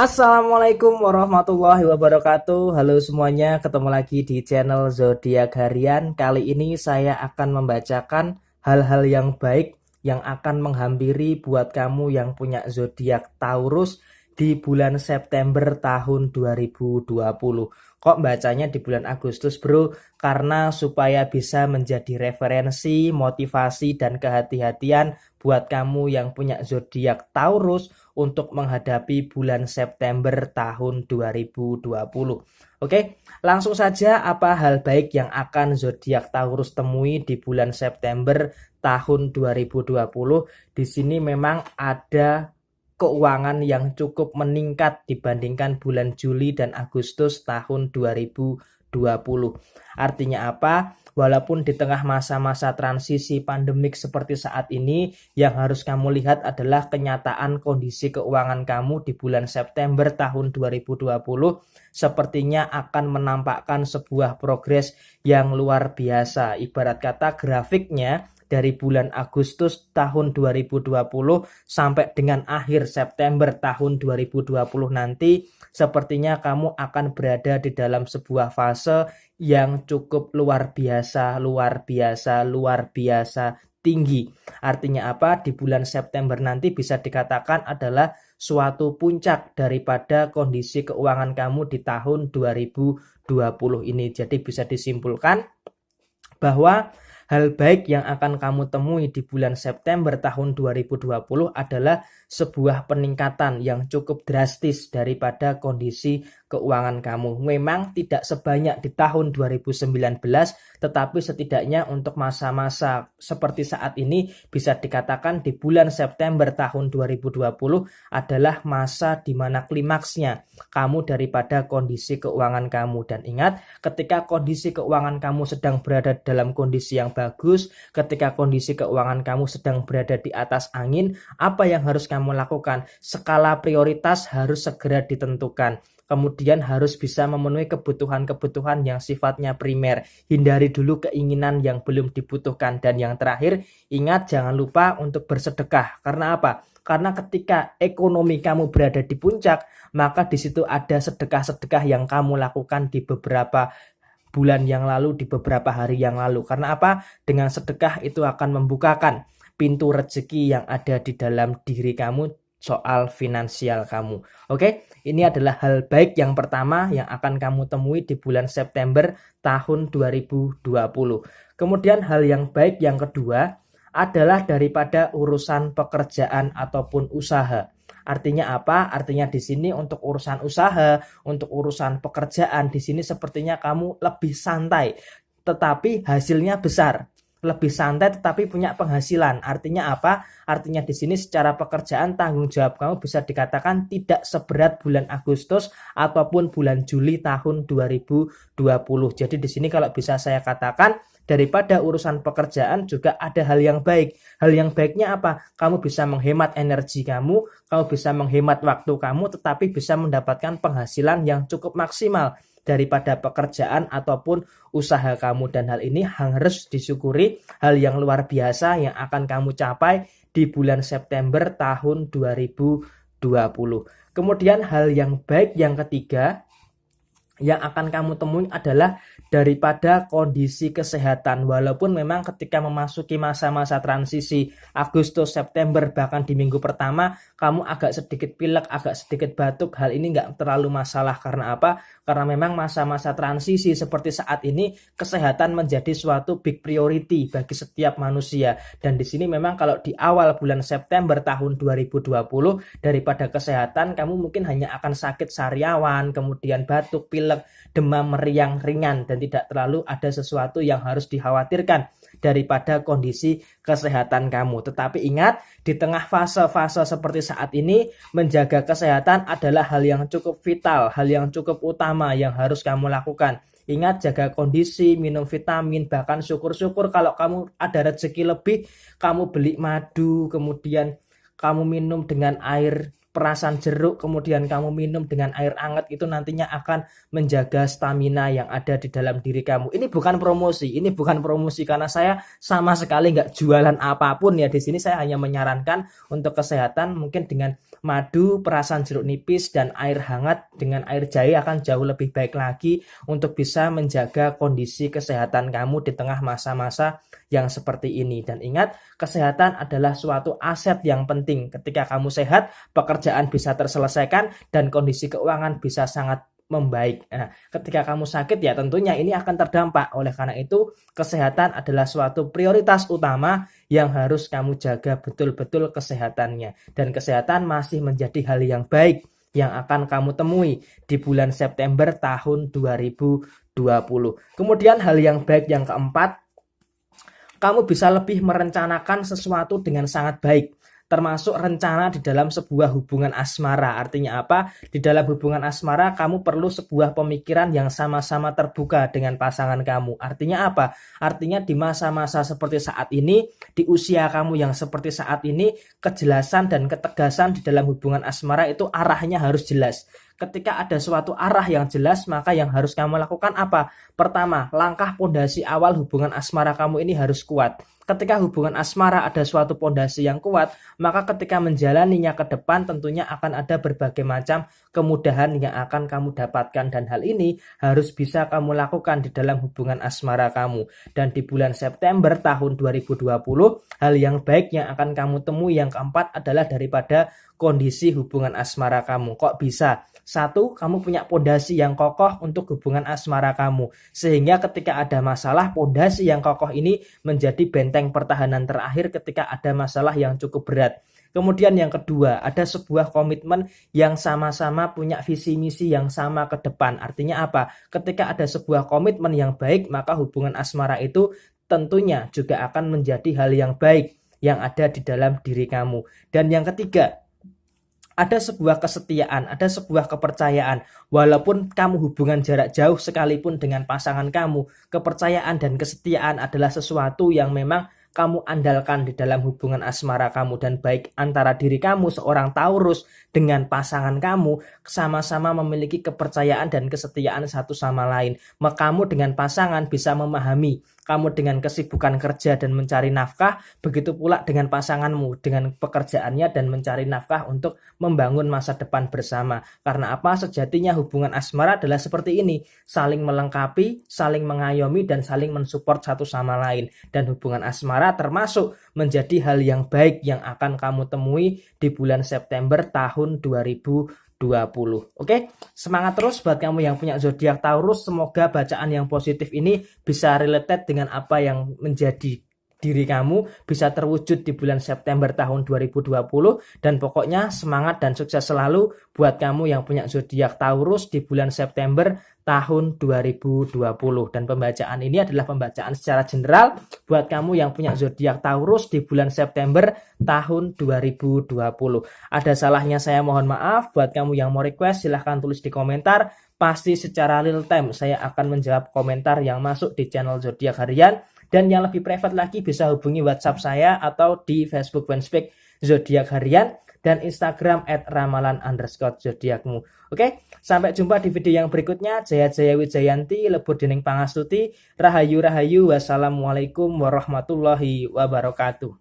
Assalamualaikum warahmatullahi wabarakatuh. Halo semuanya, ketemu lagi di channel Zodiak Harian. Kali ini saya akan membacakan hal-hal yang baik yang akan menghampiri buat kamu yang punya zodiak Taurus di bulan September tahun 2020. Kok bacanya di bulan Agustus, Bro? Karena supaya bisa menjadi referensi, motivasi, dan kehati-hatian buat kamu yang punya zodiak Taurus untuk menghadapi bulan September tahun 2020. Oke, langsung saja apa hal baik yang akan zodiak Taurus temui di bulan September tahun 2020? Di sini memang ada keuangan yang cukup meningkat dibandingkan bulan Juli dan Agustus tahun 2020. Artinya apa? Walaupun di tengah masa-masa transisi pandemik seperti saat ini, yang harus kamu lihat adalah kenyataan kondisi keuangan kamu di bulan September tahun 2020 sepertinya akan menampakkan sebuah progres yang luar biasa. Ibarat kata grafiknya dari bulan Agustus tahun 2020 sampai dengan akhir September tahun 2020 nanti, sepertinya kamu akan berada di dalam sebuah fase yang cukup luar biasa, luar biasa, luar biasa tinggi. Artinya apa? Di bulan September nanti bisa dikatakan adalah suatu puncak daripada kondisi keuangan kamu di tahun 2020 ini. Jadi bisa disimpulkan bahwa hal baik yang akan kamu temui di bulan September tahun 2020 adalah sebuah peningkatan yang cukup drastis daripada kondisi keuangan kamu. Memang tidak sebanyak di tahun 2019, tetapi setidaknya untuk masa-masa seperti saat ini bisa dikatakan di bulan September tahun 2020 adalah masa di mana klimaksnya kamu daripada kondisi keuangan kamu. Dan ingat, ketika kondisi keuangan kamu sedang berada dalam kondisi yang bagus, ketika kondisi keuangan kamu sedang berada di atas angin, apa yang harus kamu lakukan? Skala prioritas harus segera ditentukan. Kemudian harus bisa memenuhi kebutuhan-kebutuhan yang sifatnya primer. Hindari dulu keinginan yang belum dibutuhkan. Dan yang terakhir, ingat jangan lupa untuk bersedekah. Karena apa? Karena ketika ekonomi kamu berada di puncak, maka di situ ada sedekah-sedekah yang kamu lakukan di beberapa bulan yang lalu, di beberapa hari yang lalu. Karena apa? Dengan sedekah itu akan membukakan pintu rezeki yang ada di dalam diri kamu soal finansial kamu. Oke, ini adalah hal baik yang pertama yang akan kamu temui di bulan September tahun 2020. Kemudian hal yang baik yang kedua adalah daripada urusan pekerjaan ataupun usaha. Artinya apa? Artinya di sini untuk urusan usaha, untuk urusan pekerjaan, di sini sepertinya kamu lebih santai, tetapi hasilnya besar. Lebih santai tetapi punya penghasilan. Artinya apa? Artinya di sini secara pekerjaan tanggung jawab kamu bisa dikatakan tidak seberat bulan Agustus ataupun bulan Juli tahun 2020. Jadi di sini kalau bisa saya katakan, daripada urusan pekerjaan juga ada hal yang baik. Hal yang baiknya apa? Kamu bisa menghemat energi kamu bisa menghemat waktu kamu, tetapi bisa mendapatkan penghasilan yang cukup maksimal daripada pekerjaan ataupun usaha kamu. Dan hal ini harus disyukuri, hal yang luar biasa yang akan kamu capai di bulan September tahun 2020. Kemudian hal yang baik yang ketiga yang akan kamu temui adalah daripada kondisi kesehatan. Walaupun memang ketika memasuki masa-masa transisi Agustus, September, bahkan di minggu pertama kamu agak sedikit pilek, agak sedikit batuk, hal ini nggak terlalu masalah. Karena apa? Karena memang masa-masa transisi seperti saat ini kesehatan menjadi suatu big priority bagi setiap manusia. Dan di sini memang kalau di awal bulan September tahun 2020 daripada kesehatan kamu mungkin hanya akan sakit sariawan, kemudian batuk, pilek, demam meriang ringan, dan tidak terlalu ada sesuatu yang harus dikhawatirkan daripada kondisi kesehatan kamu. Tetapi ingat, di tengah fase-fase seperti saat ini, menjaga kesehatan adalah hal yang cukup vital, hal yang cukup utama yang harus kamu lakukan. Ingat, jaga kondisi, minum vitamin, bahkan syukur-syukur kalau kamu ada rezeki lebih, kamu beli madu, kemudian kamu minum dengan air perasan jeruk, kemudian kamu minum dengan air hangat, itu nantinya akan menjaga stamina yang ada di dalam diri kamu. Ini bukan promosi karena saya sama sekali nggak jualan apapun ya. Di sini saya hanya menyarankan untuk kesehatan, mungkin dengan madu, perasan jeruk nipis, dan air hangat dengan air jahe akan jauh lebih baik lagi untuk bisa menjaga kondisi kesehatan kamu di tengah masa-masa yang seperti ini. Dan ingat, kesehatan adalah suatu aset yang penting. Ketika kamu sehat, pekerjaan bisa terselesaikan dan kondisi keuangan bisa sangat membaik. Nah, ketika kamu sakit ya tentunya ini akan terdampak. Oleh karena itu, kesehatan adalah suatu prioritas utama yang harus kamu jaga betul-betul kesehatannya. Dan kesehatan masih menjadi hal yang baik yang akan kamu temui di bulan September tahun 2020. Kemudian hal yang baik yang keempat, kamu bisa lebih merencanakan sesuatu dengan sangat baik, termasuk rencana di dalam sebuah hubungan asmara. Artinya apa? Di dalam hubungan asmara kamu perlu sebuah pemikiran yang sama-sama terbuka dengan pasangan kamu. Artinya apa? Artinya di masa-masa seperti saat ini, di usia kamu yang seperti saat ini, kejelasan dan ketegasan di dalam hubungan asmara itu arahnya harus jelas. Ketika ada suatu arah yang jelas, maka yang harus kamu lakukan apa? Pertama, langkah pondasi awal hubungan asmara kamu ini harus kuat. Ketika hubungan asmara ada suatu pondasi yang kuat, maka ketika menjalaninya ke depan tentunya akan ada berbagai macam kemudahan yang akan kamu dapatkan, dan hal ini harus bisa kamu lakukan di dalam hubungan asmara kamu. Dan di bulan September tahun 2020, hal yang baik yang akan kamu temui yang keempat adalah daripada kondisi hubungan asmara kamu. Kok bisa? Satu, kamu punya pondasi yang kokoh untuk hubungan asmara kamu, sehingga ketika ada masalah, pondasi yang kokoh ini menjadi benteng pertahanan terakhir ketika ada masalah yang cukup berat. Kemudian yang kedua, ada sebuah komitmen yang sama-sama punya visi misi yang sama ke depan. Artinya apa? Ketika ada sebuah komitmen yang baik, maka hubungan asmara itu tentunya juga akan menjadi hal yang baik yang ada di dalam diri kamu. Dan yang ketiga, ada sebuah kesetiaan, ada sebuah kepercayaan. Walaupun kamu hubungan jarak jauh sekalipun dengan pasangan kamu, kepercayaan dan kesetiaan adalah sesuatu yang memang kamu andalkan di dalam hubungan asmara kamu. Dan baik antara diri kamu seorang Taurus dengan pasangan kamu, sama-sama memiliki kepercayaan dan kesetiaan satu sama lain. Kamu dengan pasangan bisa memahami kamu dengan kesibukan kerja dan mencari nafkah, begitu pula dengan pasanganmu dengan pekerjaannya dan mencari nafkah untuk membangun masa depan bersama. Karena apa? Sejatinya hubungan asmara adalah seperti ini, saling melengkapi, saling mengayomi, dan saling mensupport satu sama lain. Dan hubungan asmara termasuk menjadi hal yang baik yang akan kamu temui di bulan September tahun 2020. Oke, semangat terus buat kamu yang punya zodiak Taurus. Semoga bacaan yang positif ini bisa related dengan apa yang menjadi diri kamu, bisa terwujud di bulan September tahun 2020. Dan pokoknya semangat dan sukses selalu buat kamu yang punya zodiak Taurus di bulan September tahun 2020. Dan pembacaan ini adalah pembacaan secara general buat kamu yang punya zodiak Taurus di bulan September tahun 2020. Ada salahnya saya mohon maaf. Buat kamu yang mau request silahkan tulis di komentar. Pasti secara real time saya akan menjawab komentar yang masuk di channel zodiak harian. Dan yang lebih private lagi bisa hubungi WhatsApp saya atau di Facebook Fanspeak Zodiak Harian dan Instagram @ramalan_zodiakmu. Oke, sampai jumpa di video yang berikutnya. Jaya Jaya Wijayanti, Lebur Dening Pangastuti, Rahayu Rahayu, wassalamualaikum warahmatullahi wabarakatuh.